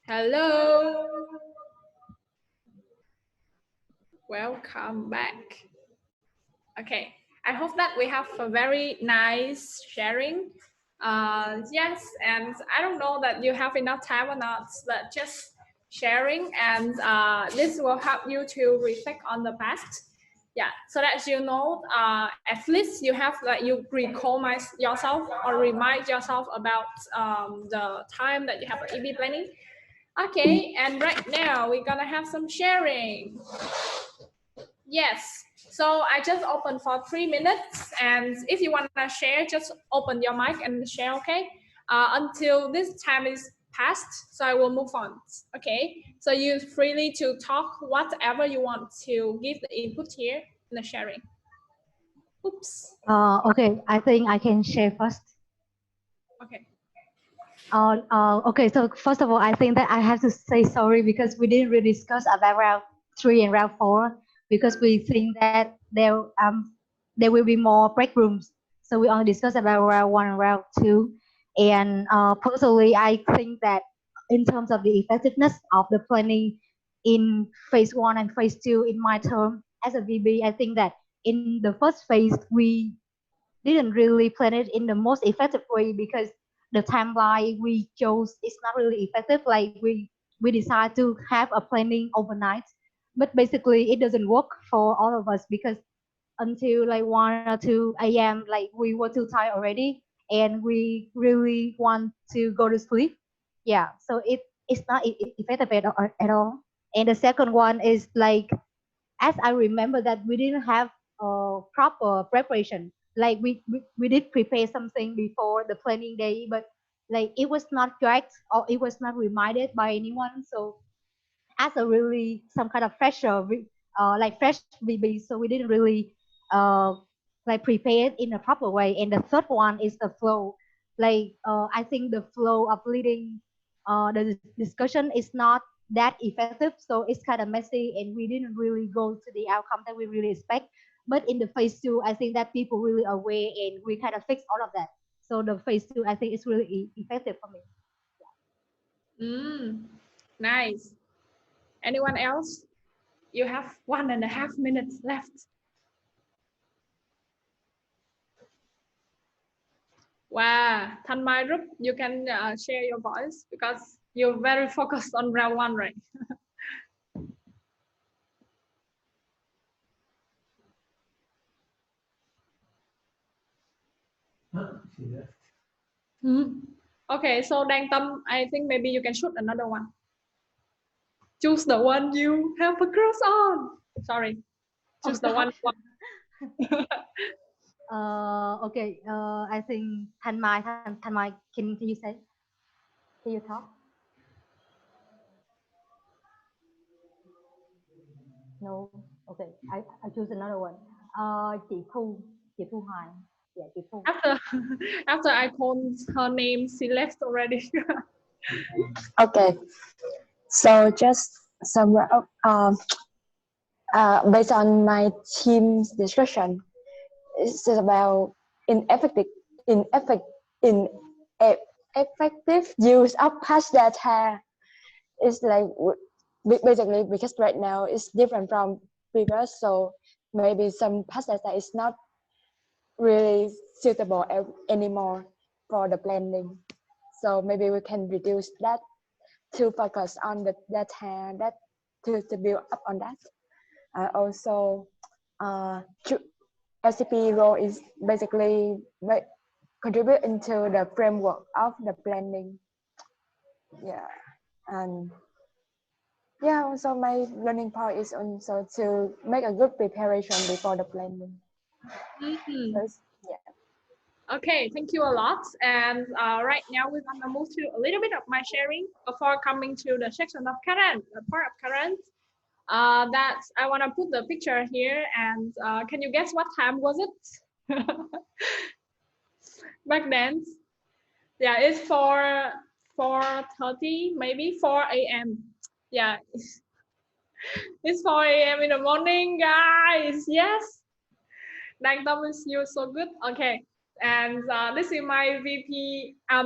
Hello. Welcome back. Okay, I hope that we have a very nice sharing. Yes, and I don't know that you have enough time or not, but just sharing, and this will help you to reflect on the past. Yeah, so that you know, at least you have you recall yourself or remind yourself about the time that you have EB planning. Okay, and right now we're gonna have some sharing. Yes. So I just open for 3 minutes, and if you wanna share, just open your mic and share. Okay. Until this time is passed, so I will move on. Okay. So you freely to talk whatever you want to give the input here in the sharing. Oops. Okay, I think I can share first. Okay. Okay, so first of all, I think that I have to say sorry because we didn't really discuss about round 3 and round 4 because we think that there will be more break rooms. So we only discussed about round 1 and round 2. And personally, I think that in terms of the effectiveness of the planning in phase 1 and phase 2, in my term as a VB, I think that in the first phase, we didn't really plan it in the most effective way because the timeline we chose is not really effective. Like we decide to have a planning overnight, but basically it doesn't work for all of us because until like 1 or 2 a.m. like we were too tired already and we really want to go to sleep. Yeah, so it's not effective at all. And the second one is like, as I remember that we didn't have proper preparation. Like we did prepare something before the planning day, but like it was not correct or it was not reminded by anyone. So as a really some kind of fresher, like fresh VB, so we didn't really uh, like prepare it in a proper way. And the third one is the flow. Like I think the flow of leading the discussion is not that effective, so it's kind of messy, and we didn't really go to the outcome that we really expect. But in the phase 2, I think that people really aware, and we kind of fix all of that. So the phase 2, I think, is really effective for me. Nice. Anyone else? You have 1.5 minutes left. Wow, Thanh Mai Rup, you can share your voice because you're very focused on round 1, right? She left. Okay, so Đăng Tâm, I think maybe you can shoot another one. Choose the one you have a crush on. Sorry, choose the one. Okay. I think Thanh Mai, can you say? Can you talk? No. Okay. I choose another one. Chị Thu Hoài. Yeah, chị Thu. After I called her name, she left already. Okay. So just some based on my team's discussion, it's about ineffective effective use of past data. It's like basically because right now it's different from previous, so maybe some past data is not really suitable anymore for the planning. So maybe we can reduce that to focus on the data that to build up on that. Also, LCP role is basically contribute into the framework of the planning. Yeah, and yeah, also my learning part is also to make a good preparation before the planning. Yeah. Okay, thank you a lot. And right now we're gonna move to a little bit of my sharing before coming to the section of current, the part of current. That I wanna put the picture here, and can you guess what time was it? Back then? Yeah, it's 4:30, maybe 4 a.m. Yeah, it's 4 a.m. in the morning, guys. Yes. Đăng Tâm is you so good. Okay. And this is my VP. I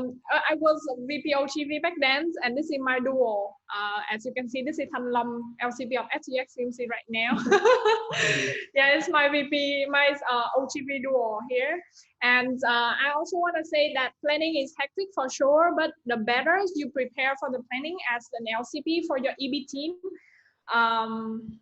was VP OTV back then, and this is my duo. As you can see, this is Thanh Lâm, LCP of SGX CMC right now. Yeah, it's my VP, my OTV duo here. And I also want to say that planning is hectic for sure, but the better you prepare for the planning as an LCP for your EB team, um,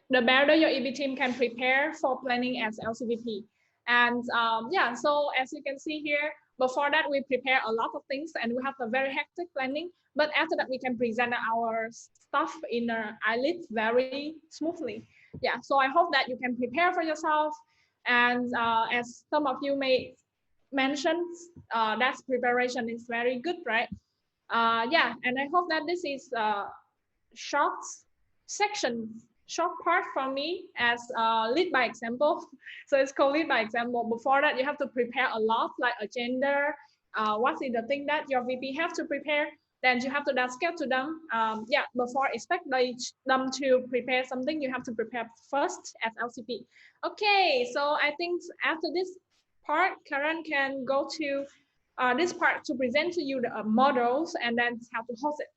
the better your EB team can prepare for planning as LCVP. And yeah, so as you can see here, before that we prepare a lot of things and we have a very hectic planning. But after that, we can present our stuff in our eyelid very smoothly. Yeah, so I hope that you can prepare for yourself. And as some of you may mention, that preparation is very good, right? Yeah, and I hope that this is short section, short part from me as lead by example. So it's called lead by example. Before that, you have to prepare a lot, like agenda, what is the thing that your VP have to prepare. Then you have to discuss to them. Yeah, before expect them to prepare something, you have to prepare first as LCP. Okay, so I think after this part, Karen can go to this part to present to you the models and then how to host it.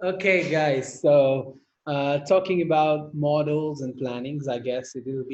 Okay, guys. So talking about models and plannings, I guess it will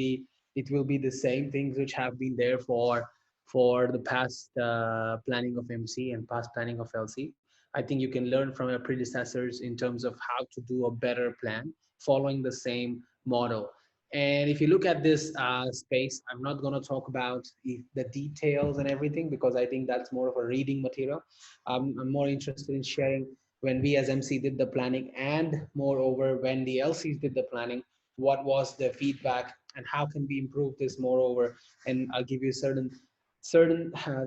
be the same things which have been there for the past planning of MC and past planning of LC. I think you can learn from your predecessors in terms of how to do a better plan following the same model. And if you look at this space, I'm not going to talk about the details and everything because I think that's more of a reading material. I'm more interested in sharing when we as MC did the planning, and moreover when the LCs did the planning, what was the feedback and how can we improve this moreover. And I'll give you certain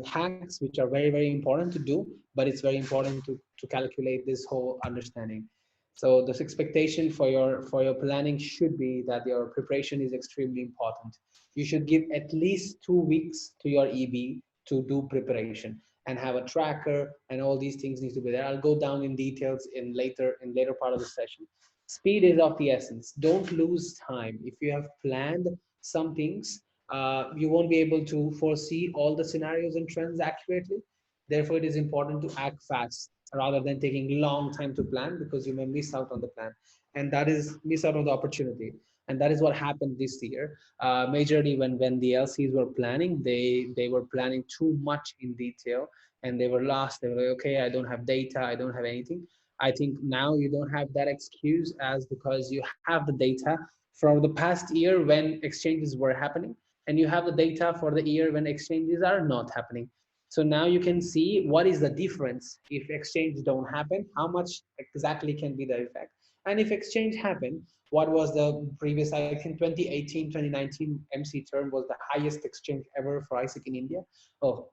hacks which are very, very important to do, but it's very important to calculate this whole understanding. So this expectation for your planning should be that your preparation is extremely important. You should give at least 2 weeks to your EB to do preparation and have a tracker, and all these things need to be there. I'll go down in details in later part of the session. Speed is of the essence. Don't lose time. If you have planned some things, you won't be able to foresee all the scenarios and trends accurately. Therefore, it is important to act fast rather than taking long time to plan, because you may miss out on the plan, and that is miss out on the opportunity. And that is what happened this year. Majorly when the LCs were planning, they were planning too much in detail, and they were lost. They were like, okay, I don't have data, I don't have anything. I think now you don't have that excuse, as because you have the data from the past year when exchanges were happening, and you have the data for the year when exchanges are not happening. So now you can see what is the difference. If exchange don't happen, how much exactly can be the effect? And if exchange happen, what was the previous, I think 2018, 2019 MC term was the highest exchange ever for ISIC in India. Oh,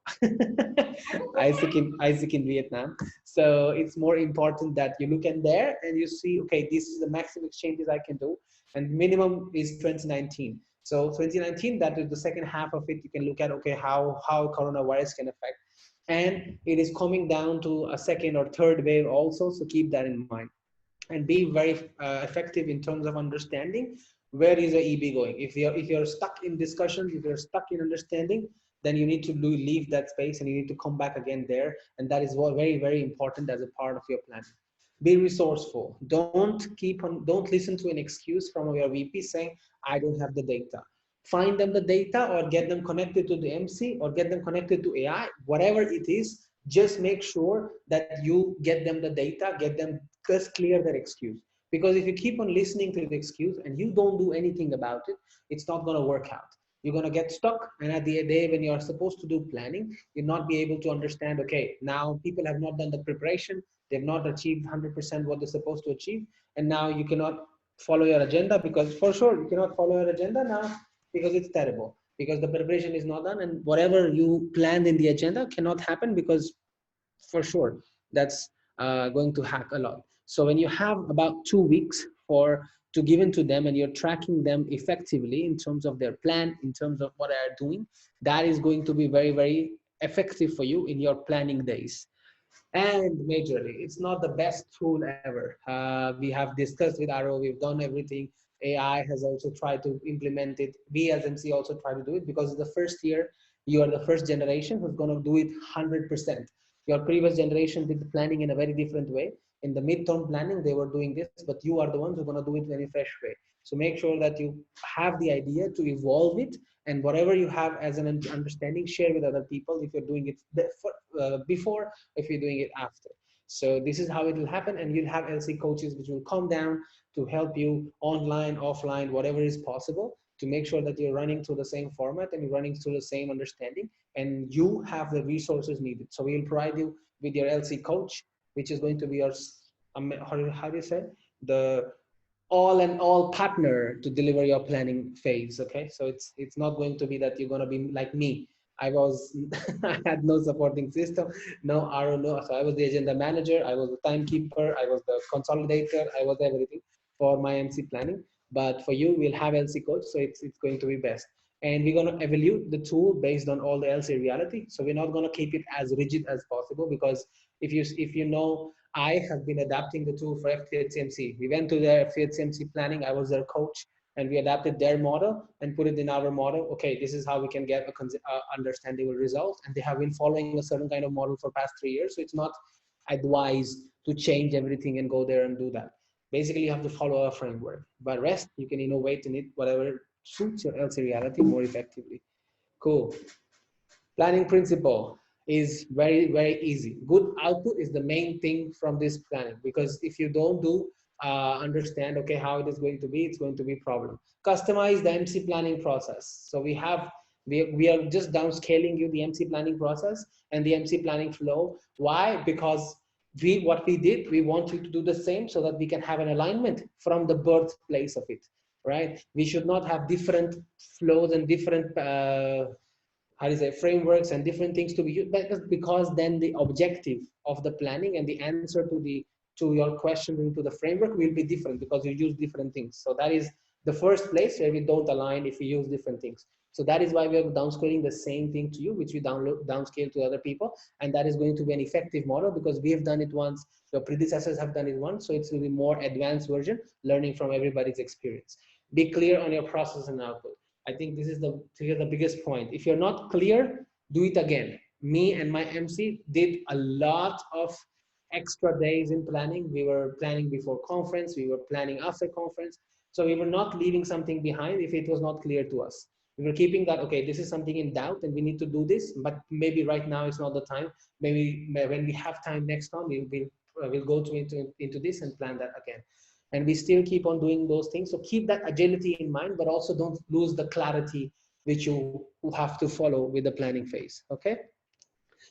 ISIC in Vietnam. So it's more important that you look in there and you see, okay, this is the maximum exchanges I can do, and minimum is 2019. So 2019, that is the second half of it. You can look at, okay, how coronavirus can affect, and it is coming down to a second or third wave also. So keep that in mind, and be very effective in terms of understanding where is the EB going. If you're stuck in discussions, if you're stuck in understanding, then you need to leave that space and you need to come back again there. And that is what very, very important as a part of your plan. Be resourceful. Don't listen to an excuse from your VP saying, I don't have the data. Find them the data, or get them connected to the MC, or get them connected to AI, whatever it is. Just make sure that you get them the data, get them, just clear their excuse. Because if you keep on listening to the excuse and you don't do anything about it, it's not going to work out. You're going to get stuck, and at the day when you're supposed to do planning, you'll not be able to understand, okay, now people have not done the preparation, they've not achieved 100% what they're supposed to achieve, and now you cannot follow your agenda, because for sure you cannot follow your agenda now because it's terrible, because the preparation is not done, and whatever you planned in the agenda cannot happen, because for sure that's going to hack a lot. So when you have about 2 weeks to give in to them, and you're tracking them effectively in terms of their plan, in terms of what they are doing, that is going to be very, very effective for you in your planning days. And majorly, it's not the best tool ever. We have discussed with RO, we've done everything, AI has also tried to implement it. We as MC also try to do it, because the first year, you are the first generation who's going to do it 100%. Your previous generation did the planning in a very different way. In the midterm planning, they were doing this, but you are the ones who are going to do it in a fresh way. So make sure that you have the idea to evolve it, and whatever you have as an understanding, share with other people if you're doing it before, if you're doing it after. So this is how it will happen, and you'll have LC coaches which will come down to help you online, offline, whatever is possible, to make sure that you're running through the same format and you're running through the same understanding, and you have the resources needed. So we'll provide you with your LC coach, which is going to be your, how do you say, the all and all partner to deliver your planning phase. Okay, so it's not going to be that you're going to be like me. I was I had no supporting system, no RO, no. So I was the agenda manager, I was the timekeeper, I was the consolidator, I was everything for my MC planning. But for you, we'll have LC coach, so it's going to be best. And we're going to evaluate the tool based on all the LC reality. So we're not going to keep it as rigid as possible, because if you know, I have been adapting the tool for FTHCMC. We went to their FTHCMC planning. I was their coach, and we adapted their model and put it in our model. Okay, this is how we can get a understandable result. And they have been following a certain kind of model for past 3 years. So it's not advised to change everything and go there and do that. Basically, you have to follow a framework. But rest, you can innovate in it, whatever suits your LC reality more effectively. Cool. Planning principle is very, very easy. Good output is the main thing from this planning, because if you don't do understand, okay, how it is going to be, it's going to be a problem. Customize the MC planning process. So we are just downscaling you the MC planning process and the MC planning flow. Why? Because what we did, we want you to do the same so that we can have an alignment from the birthplace of it, right? We should not have different flows and different how do you say, frameworks and different things to be used, because then the objective of the planning and the answer to your question into the framework will be different, because you use different things. So that is the first place where we don't align if we use different things. So that is why we are downscaling the same thing to you, which we downscale to other people, and that is going to be an effective model, because we have done it once, your predecessors have done it once, so it's going to be more advanced version, learning from everybody's experience. Be clear on your process and output. I think this is the biggest point. If you're not clear, do it again. Me and my MC did a lot of extra days in planning. We were planning before conference, we were planning after conference. So we were not leaving something behind if it was not clear to us. We were keeping that, okay, this is something in doubt and we need to do this, but maybe right now is not the time. Maybe when we have time next time, we'll go into this and plan that again. And we still keep on doing those things. So keep that agility in mind, but also don't lose the clarity which you have to follow with the planning phase. Okay.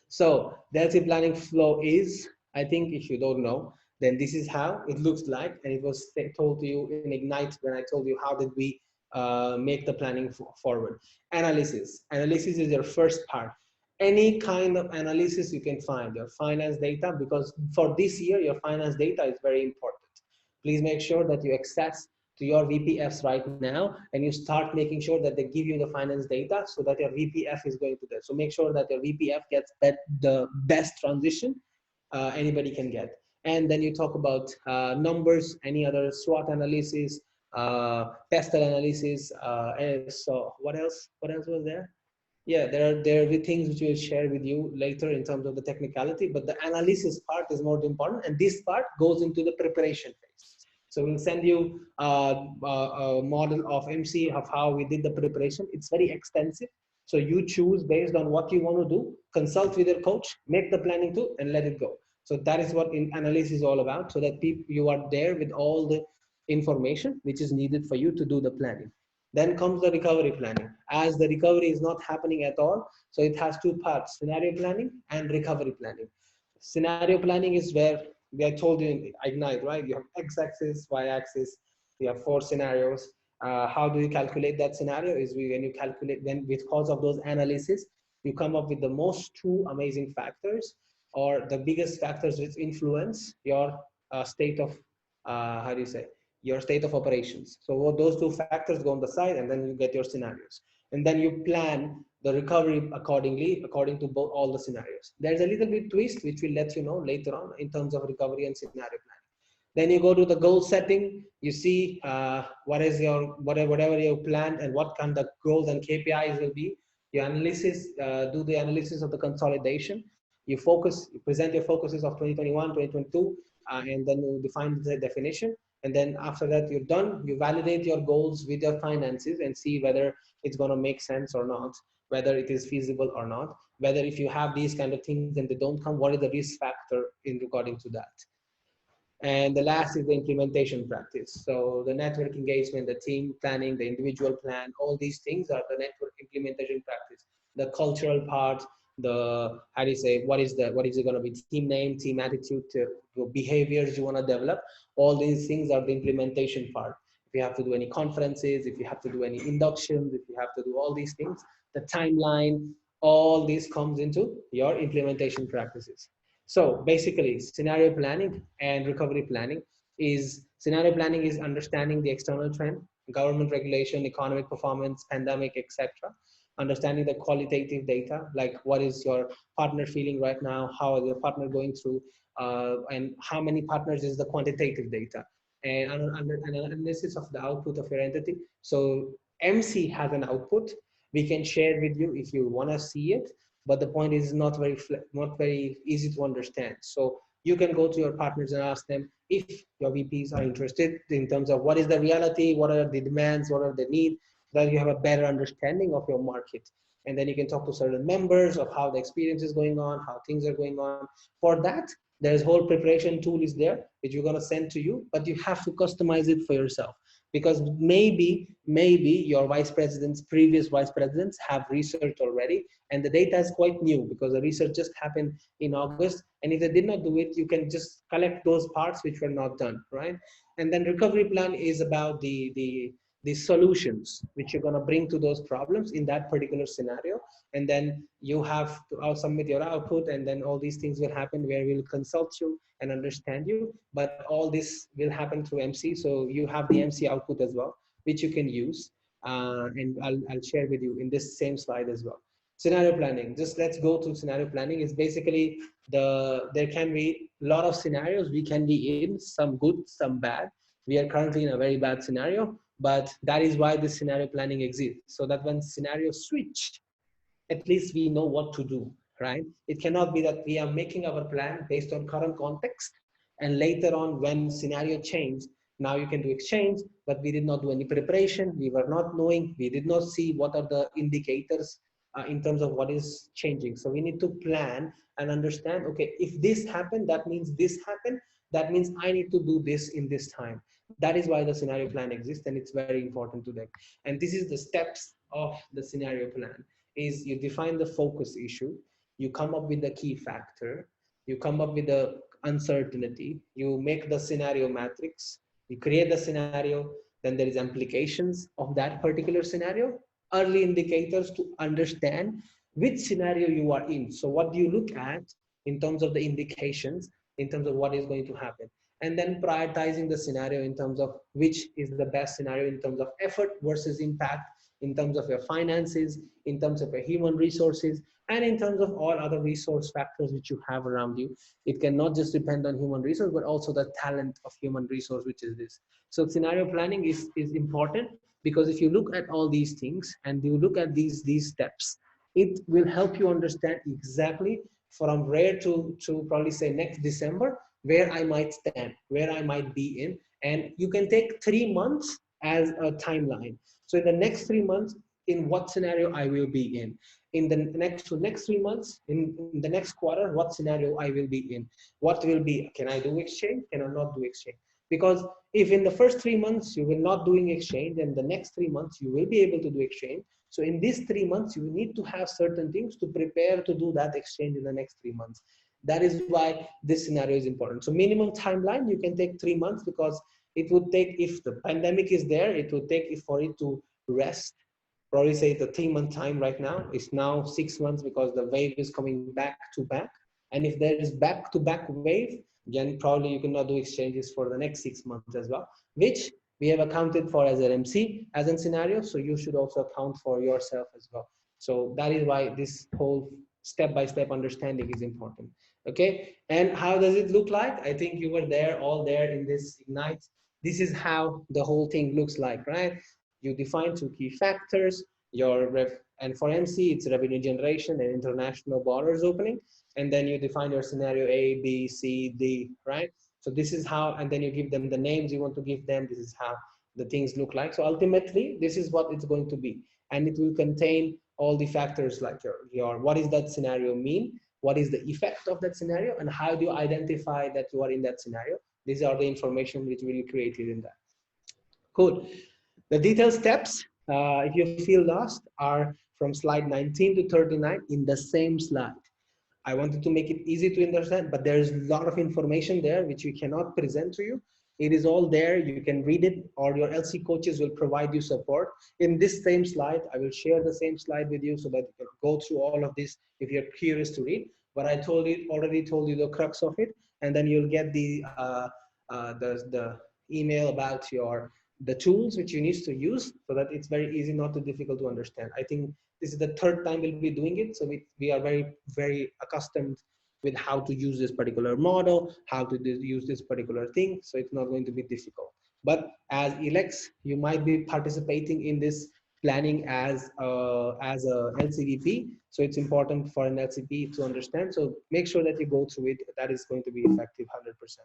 So the LC planning flow is, I think if you don't know, then this is how it looks like. And it was told to you in Ignite when I told you how did we make the planning forward. Analysis. Analysis is your first part. Any kind of analysis you can find, your finance data, because for this year, your finance data is very important. Please make sure that you access to your VPFs right now, and you start making sure that they give you the finance data so that your VPF is going to that. So make sure that your VPF gets the best transition anybody can get. And then you talk about numbers, any other SWOT analysis, pestle analysis. So what else? What else was there? Yeah, there are things which we'll share with you later in terms of the technicality, but the analysis part is more important, and this part goes into the preparation phase. So we'll send you a model of MC of how we did the preparation. It's very extensive. So you choose based on what you want to do, consult with your coach, make the planning too, and let it go. So that is what analysis is all about, so that you are there with all the information which is needed for you to do the planning. Then comes the recovery planning. As the recovery is not happening at all, so it has two parts, scenario planning and recovery planning. Scenario planning is where I told you in Ignite, right? You have x-axis, y-axis, you have 4 scenarios. How do you calculate that scenario? Is when you calculate, then because of those analysis, you come up with the most 2 amazing factors, or the biggest factors which influence your state of, how do you say, your state of operations. So those 2 factors go on the side, and then you get your scenarios. And then you plan the recovery accordingly, according to all the scenarios. There's a little bit twist, which we'll let you know later on in terms of recovery and scenario planning. Then you go to the goal setting. You see what is your whatever you planned and what kind of goals and KPIs will be. You analysis, do the analysis of the consolidation. You focus, you present your focuses of 2021, 2022, and then you define the definition. And then after that, you're done. You validate your goals with your finances and see whether it's going to make sense or not, whether it is feasible or not, whether if you have these kind of things and they don't come, what is the risk factor in regarding to that. And the last is the implementation practice. So the network engagement, the team planning, the individual plan, all these things are the network implementation practice. The cultural part, the, how do you say, what is it going to be, team name, team attitude, behaviors you want to develop. All these things are the implementation part. If you have to do any conferences, if you have to do any inductions, if you have to do all these things, the timeline, all this comes into your implementation practices. So basically, scenario planning and recovery planning is, scenario planning is understanding the external trend, government regulation, economic performance, pandemic, etc. Understanding the qualitative data, like what is your partner feeling right now, how is your partner going through, and how many partners is the quantitative data, and an analysis of the output of your entity. So MC has an output. We can share with you if you want to see it, but the point is not very easy to understand. So you can go to your partners and ask them if your VPs are interested in terms of what is the reality, what are the demands, what are the needs, that you have a better understanding of your market. And then you can talk to certain members of how the experience is going on, how things are going on. For that, there's whole preparation tool is there, which we're going to send to you, but you have to customize it for yourself, because maybe your vice presidents, previous vice presidents have researched already, and the data is quite new because the research just happened in August. And if they did not do it, you can just collect those parts which were not done, right? And then recovery plan is about the solutions which you're going to bring to those problems in that particular scenario. And then you have to submit your output, and then all these things will happen where we'll consult you and understand you. But all this will happen through MC. So you have the MC output as well, which you can use. And I'll share with you in this same slide as well. Scenario planning, just let's go to scenario planning. Is basically there can be a lot of scenarios we can be in, some good, some bad. We are currently in a very bad scenario, but that is why this scenario planning exists, so that when scenarios switch, at least we know what to do, right? It cannot be that we are making our plan based on current context, and later on when scenario changed, now you can do exchange, but we did not do any preparation. We were not knowing, we did not see what are the indicators in terms of what is changing. So we need to plan and understand, okay, if this happened, that means this happened. That means I need to do this in this time. That is why the scenario plan exists, and it's very important to them. And this is the steps of the scenario plan. Is you define the focus issue, you come up with the key factor, you come up with the uncertainty, you make the scenario matrix, you create the scenario, then there is implications of that particular scenario, early indicators to understand which scenario you are in. So what do you look at in terms of the indications, in terms of what is going to happen, and then prioritizing the scenario in terms of which is the best scenario in terms of effort versus impact, in terms of your finances, in terms of your human resources, and in terms of all other resource factors which you have around you. It cannot just depend on human resource, but also the talent of human resource, which is this. So scenario planning is important, because if you look at all these things and you look at these steps, it will help you understand exactly from where to probably say next December, where I might stand, where I might be in. And you can take 3 months as a timeline. So in the next 3 months, in what scenario I will be in the next 3 months, in the next quarter, what scenario I will be in, what will be, can I do exchange, can I not do exchange? Because if in the first 3 months you will not doing exchange, and the next 3 months you will be able to do exchange. So in these 3 months, you need to have certain things to prepare to do that exchange in the next 3 months. That is why this scenario is important. So minimum timeline, you can take 3 months, because it would take, if the pandemic is there, it would take for it to rest. Probably say the 3-month time right now is now 6 months, because the wave is coming back to back. And if there is back to back wave, then probably you cannot do exchanges for the next 6 months as well, which we have accounted for as an MC, as a scenario. So you should also account for yourself as well. So that is why this whole step-by-step understanding is important. Okay, and how does it look like? I think you were there, all there in this Ignite. This is how the whole thing looks like, right? You define two key factors, and for MC, it's revenue generation and international borders opening. And then you define your scenario A, B, C, D, right? So this is how, and then you give them the names you want to give them. This is how the things look like. So ultimately, this is what it's going to be. And it will contain all the factors like your what does that scenario mean? What is the effect of that scenario? And how do you identify that you are in that scenario? These are the information which will be created in that. Cool. The detailed steps, if you feel lost, are from slide 19 to 39 in the same slide. I wanted to make it easy to understand, but there's a lot of information there which we cannot present to you. It is all there. You can read it, or your LC coaches will provide you support. In this same slide, I will share the same slide with you so that you can go through all of this if you're curious to read. But I already told you the crux of it, and then you'll get the email about the tools which you need to use, so that it's very easy, not too difficult to understand. I think this is the third time we'll be doing it, so we are very accustomed with how to use this particular model, how to use this particular thing, so it's not going to be difficult. But as elects, you might be participating in this planning as a LCVP, so it's important for an LCP to understand. So make sure that you go through it. That is going to be effective 100%.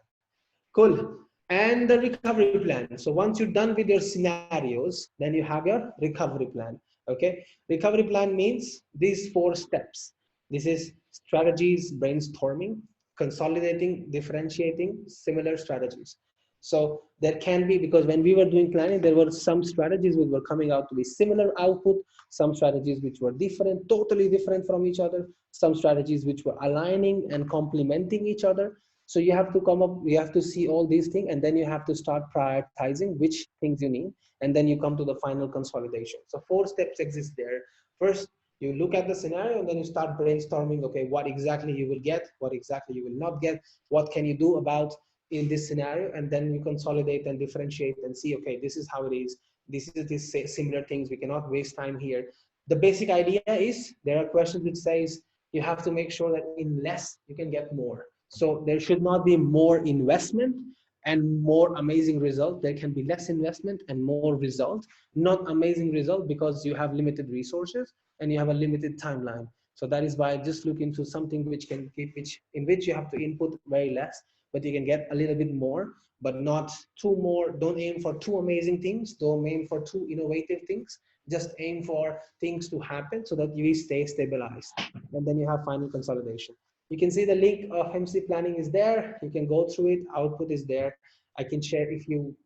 Cool. And the recovery plan. So once you're done with your scenarios, then you have your recovery plan. Okay. Recovery plan means these 4 steps. This is strategies, brainstorming, consolidating, differentiating, similar strategies. So there can be, because when we were doing planning, there were some strategies which were coming out to be similar output, some strategies which were different, totally different from each other, some strategies which were aligning and complementing each other. So you have to come up, you have to see all these things, and then you have to start prioritizing which things you need, and then you come to the final consolidation. So 4 steps exist there. First, you look at the scenario, and then you start brainstorming, okay, what exactly you will get, what exactly you will not get, what can you do about in this scenario, and then you consolidate and differentiate and see, okay, this is how it is, this is these similar things, we cannot waste time here. The basic idea is there are questions which says you have to make sure that in less you can get more. So there should not be more investment and more amazing result. There can be less investment and more result, not amazing result, because you have limited resources and you have a limited timeline. So that is why just look into something which can keep, in which you have to input very less, but you can get a little bit more, but not too more. Don't aim for too amazing things. Don't aim for too innovative things. Just aim for things to happen so that you stay stabilized, and then you have final consolidation. You can see the link of MC planning is there. You can go through it. Output is there. I can share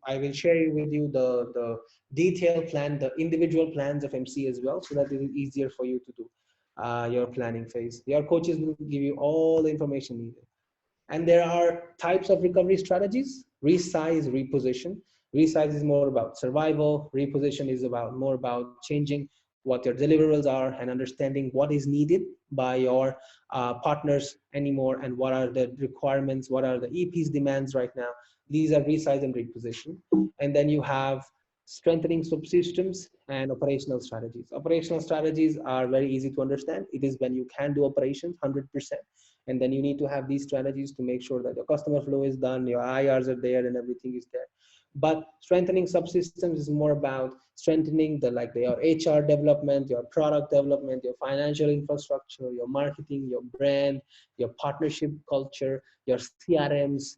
I will share with you the detailed plan, the individual plans of MC as well, so that it is easier for you to do your planning phase. Your coaches will give you all the information needed. And there are types of recovery strategies: resize, reposition. Resize is more about survival. Reposition is more about changing what your deliverables are and understanding what is needed by your partners anymore, and what are the requirements, what are the EP's demands right now. These are resize and reposition. And then you have strengthening subsystems and operational strategies. Operational strategies are very easy to understand. It is when you can do operations 100%. And then you need to have these strategies to make sure that your customer flow is done, your IRs are there, and everything is there. But strengthening subsystems is more about strengthening your HR development, your product development, your financial infrastructure, your marketing, your brand, your partnership culture, your CRMs,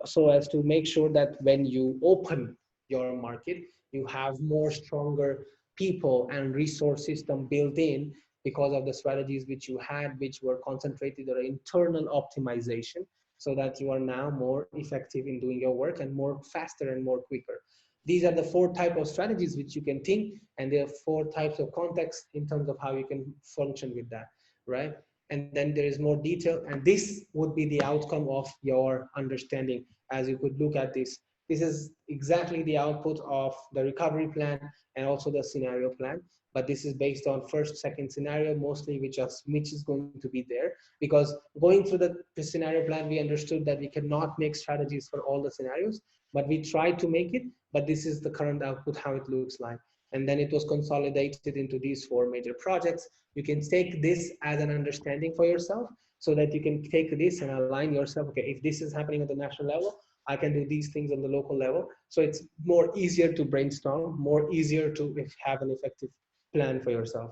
so as to make sure that when you open your market, you have more stronger people and resource system built in, because of the strategies which you had, which were concentrated on internal optimization, so that you are now more effective in doing your work and more faster and more quicker. These are the 4 types of strategies which you can think, and there are 4 types of context in terms of how you can function with that, right? And then there is more detail, and this would be the outcome of your understanding. As you could look at this, this is exactly the output of the recovery plan and also the scenario plan. But this is based on first, second scenario mostly, which is going to be there, because going through the scenario plan, we understood that we cannot make strategies for all the scenarios, but we tried to make it. But this is the current output, how it looks like. And then it was consolidated into these 4 major projects. You can take this as an understanding for yourself, so that you can take this and align yourself. Okay, if this is happening at the national level, I can do these things on the local level. So it's more easier to brainstorm, more easier to have an effective plan for yourself.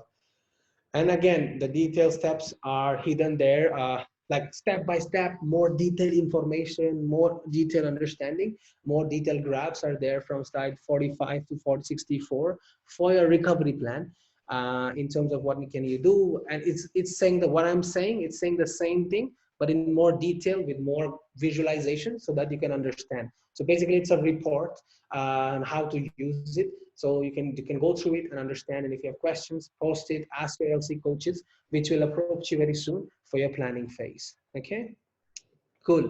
And again, the detailed steps are hidden there, like step by step, more detailed information, more detailed understanding, more detailed graphs are there from slide 45 to 64 for your recovery plan. In terms of what can you do, and it's saying that what I'm saying, it's saying the same thing, but in more detail with more visualization, so that you can understand. So basically, it's a report on how to use it. So you can go through it and understand. And if you have questions, post it, ask your LC coaches, which will approach you very soon for your planning phase. Okay, cool.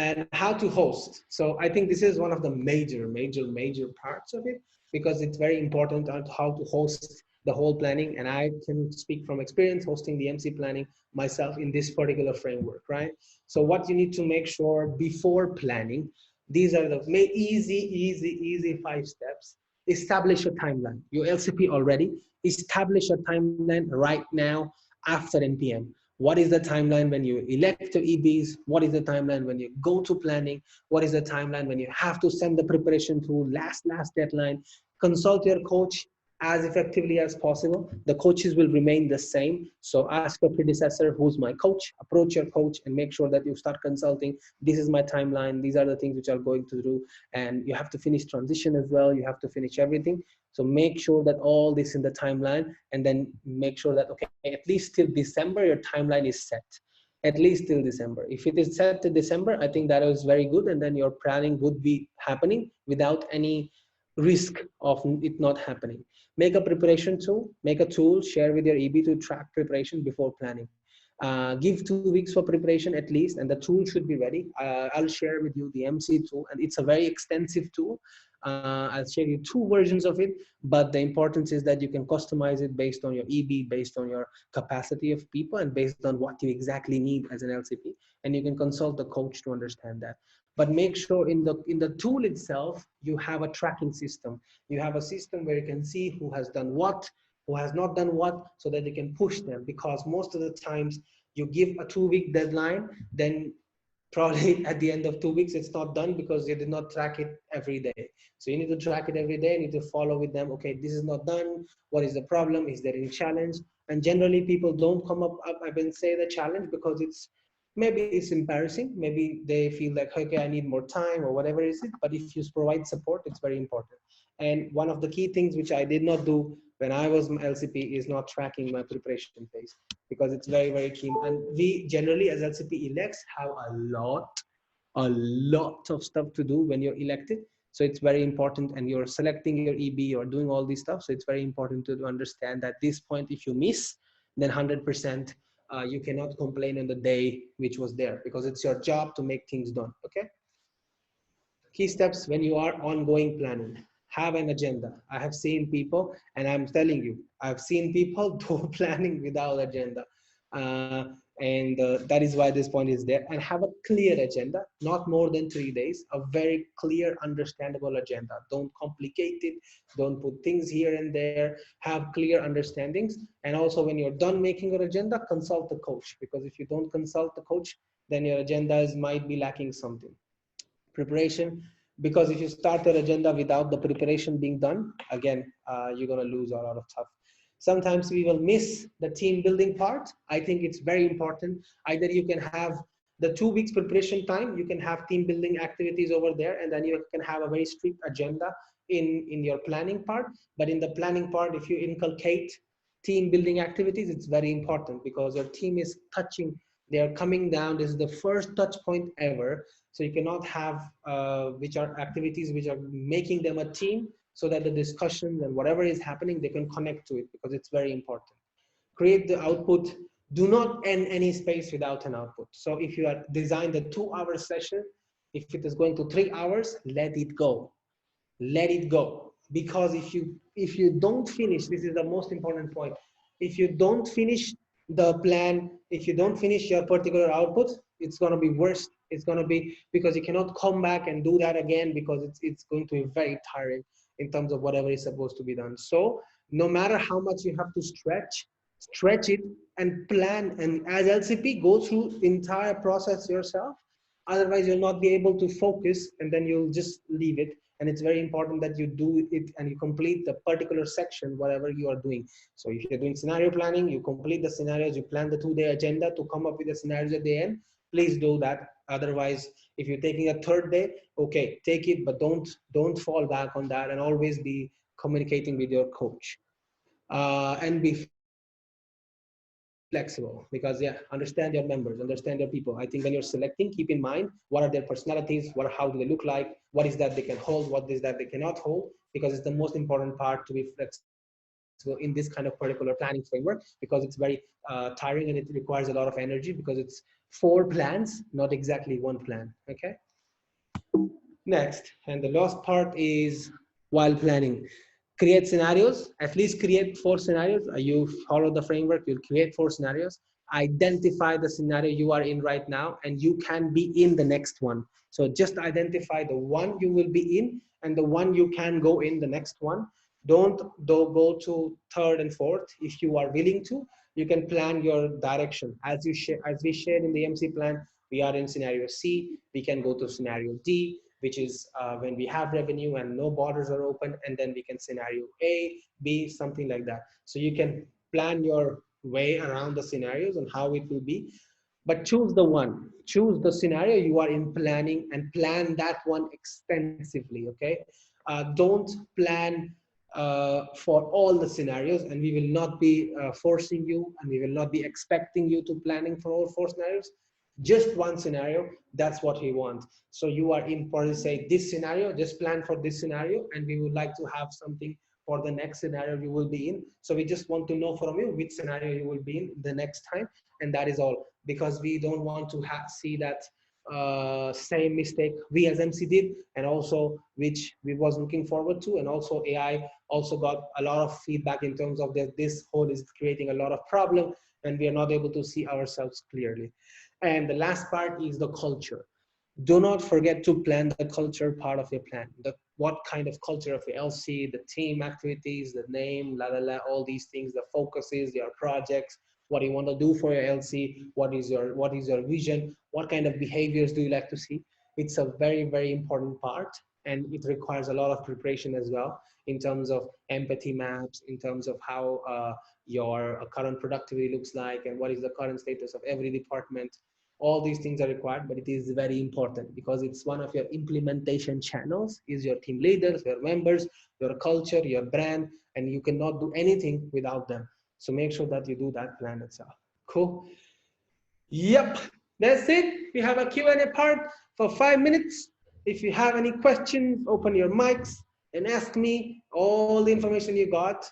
And how to host. So I think this is one of the major parts of it, because it's very important on how to host the whole planning. And I can speak from experience hosting the MC planning myself in this particular framework, right? So what you need to make sure before planning, these are the easy 5 steps. Establish a timeline. Your LCP already, establish a timeline right now after NPM. What is the timeline when you elect your EBs? What is the timeline when you go to planning? What is the timeline when you have to send the preparation through last deadline? Consult your coach as effectively as possible. The coaches will remain the same. So ask your predecessor, who's my coach? Approach your coach and make sure that you start consulting. This is my timeline. These are the things which are going to do. And you have to finish transition as well. You have to finish everything. So make sure that all this in the timeline, and then make sure that, okay, at least till December, your timeline is set. At least till December. If it is set to December, I think that is very good. And then your planning would be happening without any risk of it not happening. Make a preparation tool, make a tool, share with your EB to track preparation before planning. Give 2 weeks for preparation at least, and the tool should be ready. I'll share with you the MC tool, and it's a very extensive tool. I'll share you 2 versions of it, but the importance is that you can customize it based on your EB, based on your capacity of people, and based on what you exactly need as an LCP. And you can consult the coach to understand that. But make sure in the tool itself, you have a tracking system. You have a system where you can see who has done what, who has not done what, so that you can push them. Because most of the times you give a 2-week deadline, then probably at the end of 2 weeks it's not done because you did not track it every day. So you need to track it every day. You need to follow with them. Okay, this is not done. What is the problem? Is there any challenge? And generally people don't come up and say the challenge because maybe it's embarrassing. Maybe they feel like, okay, I need more time or whatever it is. But if you provide support, it's very important. And one of the key things which I did not do when I was LCP is not tracking my preparation phase, because it's very key. And we generally as LCP elects have a lot of stuff to do when you're elected. So it's very important, and you're selecting your EB, you're doing all these stuff. So it's very important to understand that this point, if you miss, then 100%, you cannot complain on the day which was there, because it's your job to make things done. Okay. Key steps when you are ongoing planning. Have an agenda. I have seen people, and I'm telling you, I've seen people do planning without agenda. That is why this point is there. And have a clear agenda, not more than 3 days, a very clear, understandable agenda. Don't complicate it. Don't put things here and there. Have clear understandings. And also when you're done making your agenda, consult the coach, because if you don't consult the coach, then your agendas might be lacking something. Preparation, because if you start your agenda without the preparation being done, again, you're going to lose a lot of stuff. Sometimes we will miss the team building part. I think it's very important. Either you can have the 2 weeks preparation time, you can have team building activities over there, and then you can have a very strict agenda in your planning part. But in the planning part, if you inculcate team building activities, it's very important, because your team is touching, they are coming down. This is the first touch point ever. So you cannot have which are activities which are making them a team, so that the discussions and whatever is happening, they can connect to it, because it's very important. Create the output. Do not end any space without an output. So if you are designed a 2-hour session, if it is going to 3 hours, let it go. Let it go. Because if you don't finish, this is the most important point. If you don't finish the plan, if you don't finish your particular output, it's going to be worse. It's going to be, because you cannot come back and do that again, because it's going to be very tiring in terms of whatever is supposed to be done. So no matter how much you have to stretch, stretch it and plan, and as LCP go through entire process yourself. Otherwise you'll not be able to focus, and then you'll just leave it. And it's very important that you do it and you complete the particular section whatever you are doing. So if you're doing scenario planning, you complete the scenarios, you plan the 2-day agenda to come up with the scenarios at the end. Please do that. Otherwise, if you're taking a third day, okay, take it, but don't fall back on that, and always be communicating with your coach, and be flexible, because yeah, understand your members, understand your people. I think when you're selecting, keep in mind what are their personalities, how do they look like, what is that they can hold, what is that they cannot hold, because it's the most important part to be flexible in this kind of particular planning framework, because it's very tiring and it requires a lot of energy, because it's 4 plans, not exactly 1 plan. Okay. Next, and the last part is while planning, create scenarios, at least create 4 scenarios. You follow the framework, you'll create 4 scenarios, identify the scenario you are in right now, and you can be in the next one. So just identify the one you will be in and the one you can go in the next one. Don't go to third and fourth. If you are willing to, you can plan your direction as we shared in the MC plan. We are in scenario C, we can go to scenario D, which is when we have revenue and no borders are open, and then we can scenario A, B, something like that. So you can plan your way around the scenarios and how it will be, but choose the scenario you are in planning, and plan that one extensively. Okay. Don't plan for all the scenarios, and we will not be forcing you, and we will not be expecting you to planning for all 4 scenarios. Just one scenario, that's what we want. So you are in for, say, this scenario, just plan for this scenario, and we would like to have something for the next scenario you will be in. So we just want to know from you which scenario you will be in the next time, and that is all, because we don't want to see that same mistake we as MC did, and also which we was looking forward to. And also AI also got a lot of feedback in terms of that this hole is creating a lot of problem, and we are not able to see ourselves clearly. And the last part is the culture. Do not forget to plan the culture part of your plan. What kind of culture of your LC, the team activities, the name, all these things, the focuses, your projects, what you want to do for your LC, what is your vision, what kind of behaviors do you like to see. It's a very, very important part, and it requires a lot of preparation as well, in terms of empathy maps, in terms of how your current productivity looks like, and what is the current status of every department. All these things are required, but it is very important, because it's one of your implementation channels, is your team leaders, your members, your culture, your brand, and you cannot do anything without them. So make sure that you do that plan itself. Cool. Yep, that's it. We have a Q&A part for 5 minutes. If you have any questions, open your mics and ask me all the information you got.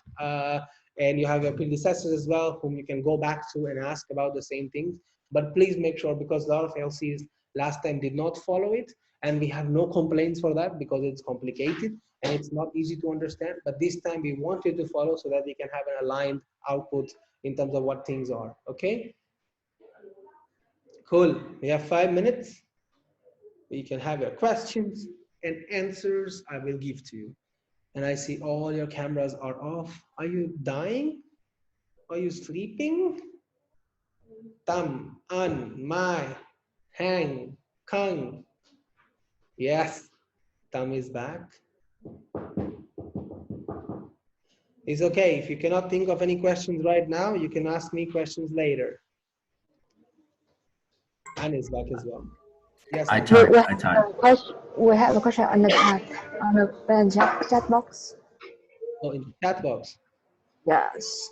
And you have your predecessors as well, whom you can go back to and ask about the same things. But please make sure, because a lot of LCs last time did not follow it, and we have no complaints for that, because it's complicated and it's not easy to understand. But this time we want you to follow, so that we can have an aligned output in terms of what things are. Okay. Cool. We have 5 minutes. You can have your questions and answers I will give to you. And I see all your cameras are off. Are you dying? Are you sleeping? Tam, an, mai, hang, kang. Yes, Tam is back. It's okay. If you cannot think of any questions right now, you can ask me questions later. Anne is back as well. Yes. We have a question on the chat box. Oh, in the chat box. Yes.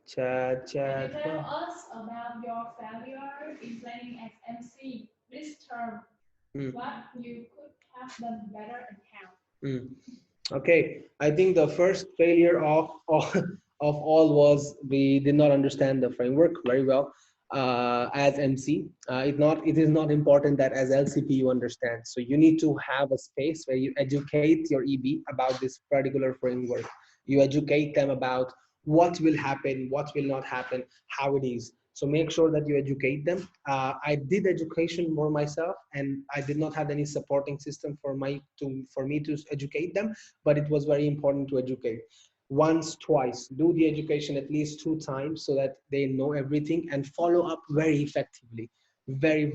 Chat. Can you tell us about your failure in planning as MC this term? What you could have done better and how? Okay, I think the first failure of all was we did not understand the framework very well as MC. It is not important that as LCP you understand. So you need to have a space where you educate your EB about this particular framework. You educate them about what will happen, what will not happen, how it is. So make sure that you educate them. I did education more myself, and I did not have any supporting system for me to educate them, but it was very important to educate. once, twice. Do the education at least 2 times so that they know everything, and follow up very effectively, very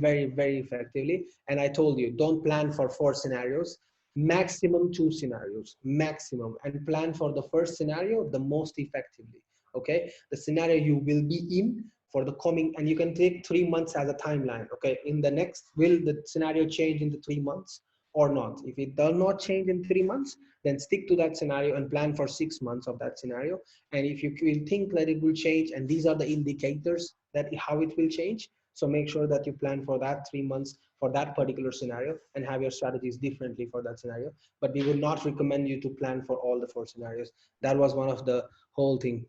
effectively. And I told you, don't plan for 4 scenarios, maximum 2 scenarios, maximum, and plan for the first scenario the most effectively. Okay, the scenario you will be in for the coming, and you can take 3 months as a timeline. Okay, in the next, will the scenario change in the 3 months or not? If it does not change in 3 months, then stick to that scenario and plan for 6 months of that scenario. And if you will think that it will change, and these are the indicators that how it will change, so make sure that you plan for that 3 months for that particular scenario, and have your strategies differently for that scenario. But we would not recommend you to plan for all the 4 scenarios. That was one of the whole thing.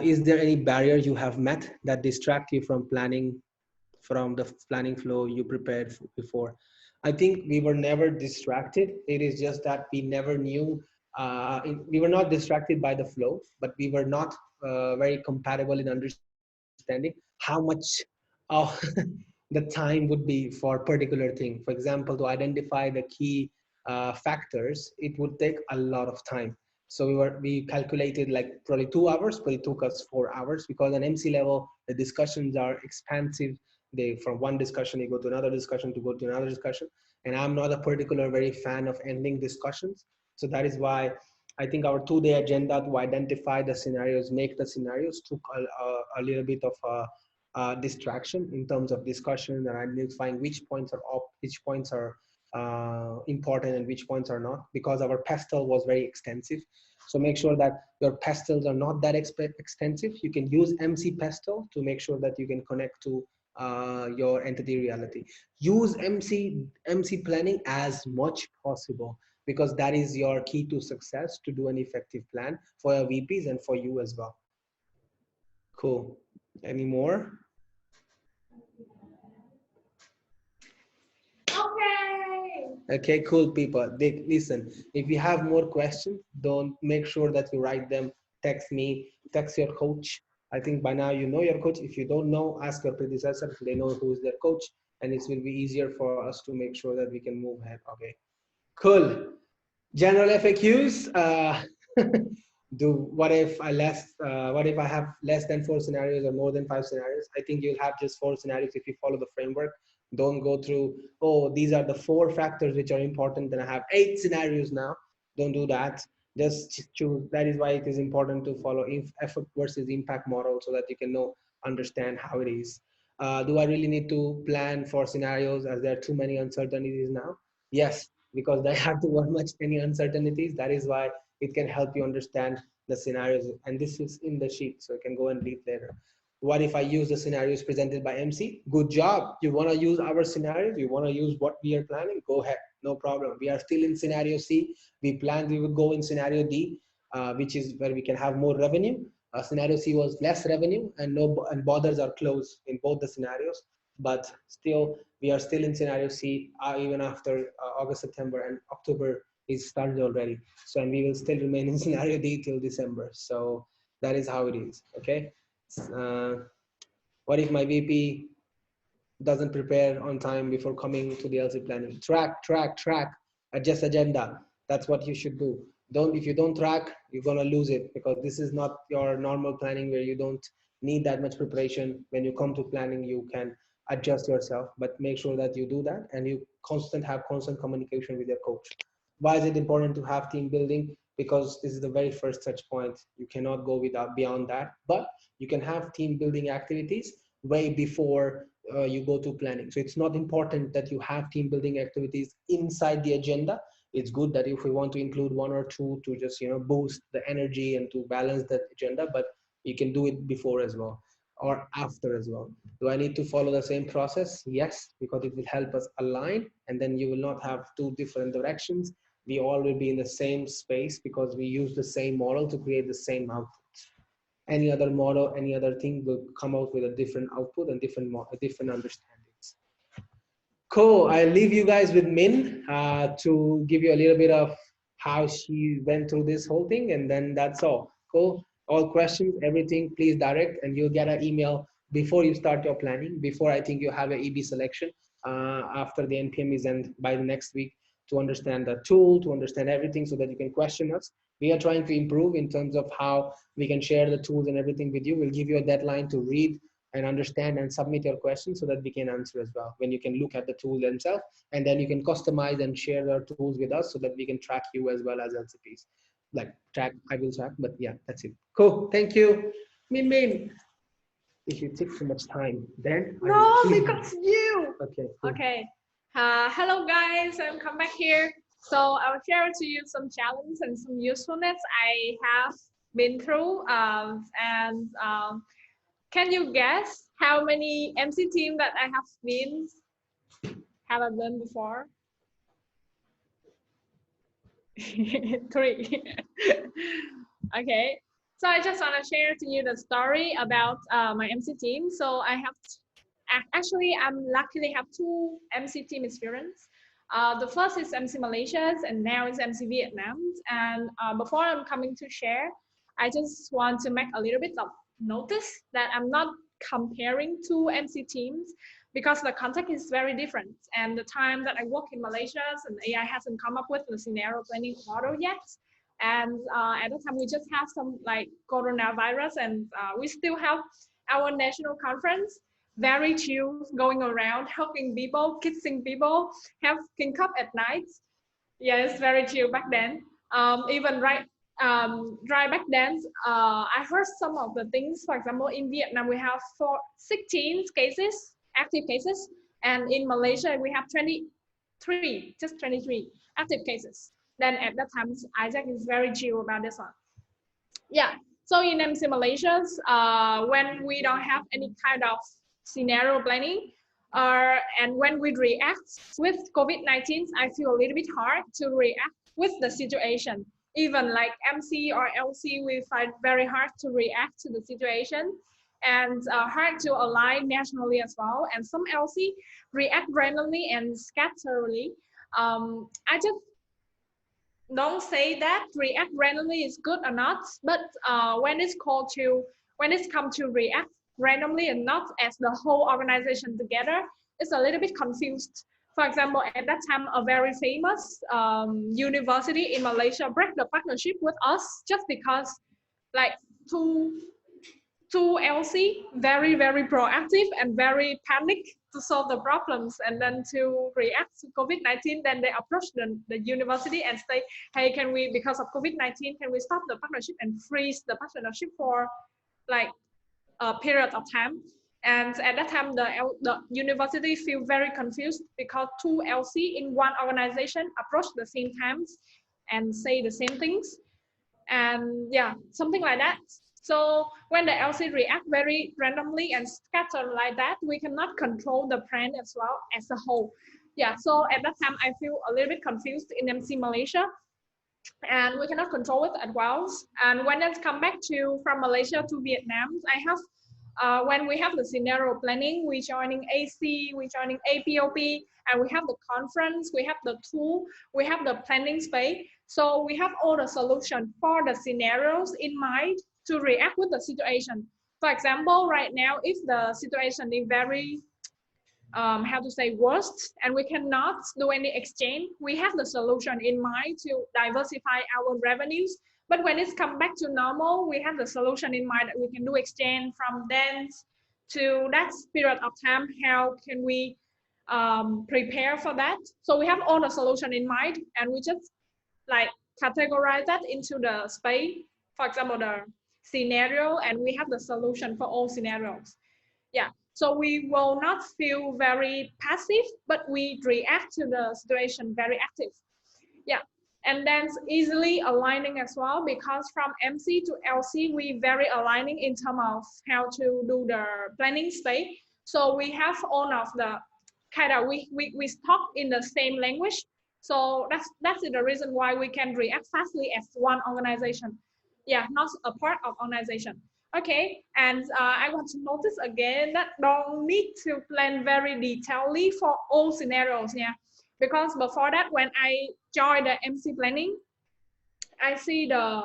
Is there any barrier you have met that distract you from planning, from the planning flow you prepared before? I think we were never distracted. It is just that we never knew, we were not distracted by the flow, but we were not very compatible in understanding how much of the time would be for particular thing. For example, to identify the key factors, it would take a lot of time. So we calculated like probably 2 hours, but it took us 4 hours, because on MC level, the discussions are expansive. They, from one discussion, you go to another discussion, to go to another discussion. And I'm not a particular very fan of ending discussions. So that is why I think our 2-day agenda to identify the scenarios, make the scenarios, took a little bit of a distraction in terms of discussion and identifying which points are up, which points are important, and which points are not, because our pestle was very extensive. So make sure that your pestles are not that extensive. You can use MC pestle to make sure that you can connect to your entity reality. Use MC planning as much possible, because that is your key to success, to do an effective plan for your VPs and for you as well. Cool. Any more? Okay, cool, people. Listen, if you have more questions, don't, make sure that you write them, text me, text your coach. I think by now you know your coach. If you don't know, ask your predecessor. They know who is their coach, and it will be easier for us to make sure that we can move ahead. Okay, cool. General FAQs. What if I have less than 4 scenarios or more than 5 scenarios? I think you'll have just 4 scenarios if you follow the framework. Don't go through, oh, these are the 4 factors which are important, then I have 8 scenarios now. Don't do that. Just choose. That is why it is important to follow effort versus impact model, so that you can understand how it is. Do I really need to plan for scenarios as there are too many uncertainties now? Yes, because there are too much many uncertainties. That is why it can help you understand the scenarios. And this is in the sheet, so you can go and read later. What if I use the scenarios presented by MC? Good job. You want to use our scenarios? You want to use what we are planning? Go ahead. No problem. We are still in scenario C. We planned we would go in scenario D, which is where we can have more revenue. Scenario C was less revenue, and borders are closed in both the scenarios. But still, we are still in scenario C, even after August, September, and October is started already. So, and we will still remain in scenario D till December. So that is how it is. Okay. What if my VP doesn't prepare on time before coming to the LC planning? Track, adjust agenda. That's what you should do. If you don't track, you're gonna lose it, because this is not your normal planning where you don't need that much preparation. When you come to planning, you can adjust yourself, but make sure that you do that, and you have constant communication with your coach. Why is it important to have team building? Because this is the very first touch point. You cannot go beyond that, but you can have team building activities way before you go to planning. So it's not important that you have team building activities inside the agenda. It's good that if we want to include 1 or 2 to just boost the energy and to balance that agenda, but you can do it before as well, or after as well. Do I need to follow the same process? Yes, because it will help us align, and then you will not have 2 different directions. We all will be in the same space, because we use the same model to create the same output. Any other model, any other thing will come out with a different output and different understandings. Cool. I'll leave you guys with Min to give you a little bit of how she went through this whole thing, and then that's all. Cool. All questions, everything, please direct, and you'll get an email before you start your planning, before I think you have an EB selection after the NPM is end by the next week, to understand the tool, to understand everything so that you can question us. We are trying to improve in terms of how we can share the tools and everything with you. We'll give you a deadline to read and understand and submit your questions so that we can answer as well. When you can look at the tool themselves, and then you can customize and share your tools with us so that we can track you as well as LCPs. Like track, I will track, but yeah, that's it. Cool, thank you. Min Min, if you take too much time, then No, because you. Okay. Cool. Okay. Hello guys, I'm come back here. So I'll share to you some challenges and some usefulness I have been through. Can you guess how many MC team that I have done before? 3. Okay. So I just want to share to you the story about my MC team. So I have actually I'm luckily have 2 MC team experience. The first is MC Malaysia and now it's MC Vietnam. And before I'm coming to share, I just want to make a little bit of notice that I'm not comparing 2 MC teams because the context is very different. And the time that I work in Malaysia and AI hasn't come up with the scenario planning model yet. And at the time we just have some like coronavirus and we still have our national conference, very chill, going around, helping people, kissing people, having cup at night. Yeah, it's very chill back then. Even right back then, I heard some of the things. For example, in Vietnam, we have 16 cases, active cases. And in Malaysia, we have 23, just 23 active cases. Then at that time, Isaac is very chill about this one. Yeah, so in M simulations, when we don't have any kind of scenario planning, and when we react with COVID-19, I feel a little bit hard to react with the situation. Even like MC or LC, we find very hard to react to the situation and hard to align nationally as well. And some LC react randomly and scatterly. I just don't say that react randomly is good or not, but when it's come to react randomly and not as the whole organization together, it's a little bit confused. For example, at that time, a very famous university in Malaysia broke the partnership with us just because like two LC very proactive and very panic to solve the problems, and then to react to COVID-19, then they approach the university and say, hey, can we, because of COVID-19, can we stop the partnership and freeze the partnership for like a period of time? And at that time, the university feel very confused because 2 LC in one organization approach the same times and say the same things. And yeah, something like that. So when the LC react very randomly and scatter like that, we cannot control the plan as well as a whole. Yeah, so at that time, I feel a little bit confused in MC Malaysia, and we cannot control it as well. And when I come back from Malaysia to Vietnam, I have, when we have the scenario planning, we joining AC, we joining APOP, and we have the conference, we have the tool, we have the planning space. So we have all the solution for the scenarios in mind to react with the situation. For example, right now, if the situation is very, worst, and we cannot do any exchange, we have the solution in mind to diversify our revenues. But when it's come back to normal, we have the solution in mind that we can do exchange from then to that period of time. How can we prepare for that? So we have all the solution in mind, and we just like categorize that into the space. For example, the scenario, and we have the solution for all scenarios. Yeah, so we will not feel very passive, but we react to the situation very active. Yeah, and then easily aligning as well, because from MC to LC, we very aligning in terms of how to do the planning space. So we have all of the kind of, we talk in the same language. So that's the reason why we can react fastly as one organization. Yeah, not a part of organization. Okay, and I want to notice again that don't need to plan very detailedly for all scenarios. Yeah, because before that, when I joined the MC planning, I see the,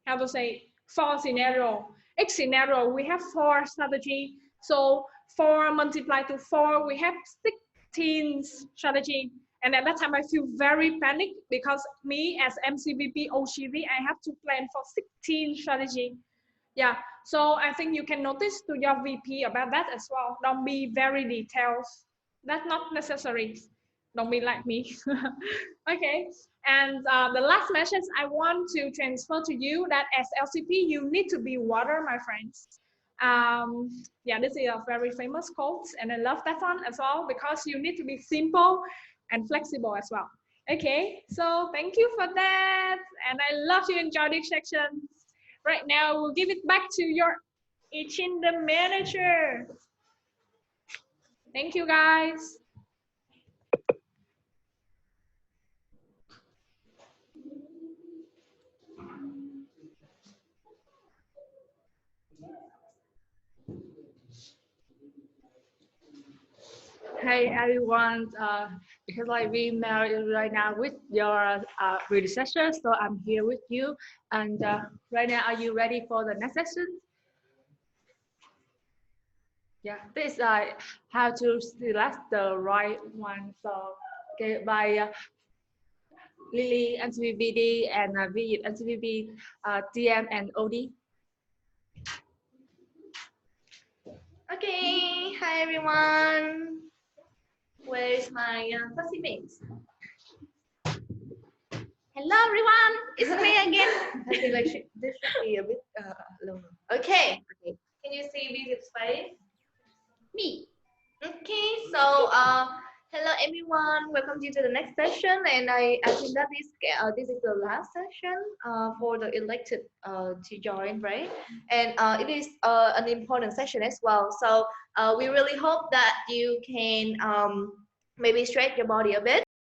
4 scenario. Each scenario, we have 4 strategy. So 4 multiplied to 4, we have 16 strategy. And at that time, I feel very panicked because me as MCVP OCV, I have to plan for 16 strategy. Yeah, so I think you can notice to your VP about that as well. Don't be very detailed. That's not necessary. Don't be like me. Okay, and the last message I want to transfer to you that as LCP, you need to be water, my friends. Yeah, this is a very famous quote, and I love that one as well because you need to be simple and flexible as well. Okay, so thank you for that, and I love you enjoy this section. Right now, we'll give it back to your Ichin the manager. Thank you, guys. Hey everyone, because like we married right now with your predecessor, so I'm here with you. And right now, are you ready for the next session? Yeah, this is how to select the right one. So, okay, by Lily, NCVBD, and V, NCVB, TM, and OD. Okay, hi everyone. Where is my classmates? Hello everyone, it's me again. I think like this should be a bit longer. Okay, okay. Can you see Visit's face? Me. Okay, so hello everyone. Welcome you to the next session, and I think that this is the last session for the elected to join, right? And it is an important session as well. So we really hope that you can maybe stretch your body a bit